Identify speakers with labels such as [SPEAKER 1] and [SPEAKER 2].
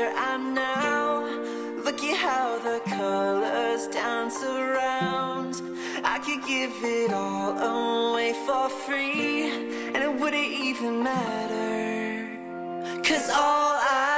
[SPEAKER 1] where I'm now. Look at how the colors dance around. I could give it all away for free, and it wouldn't even matter. 'Cause all I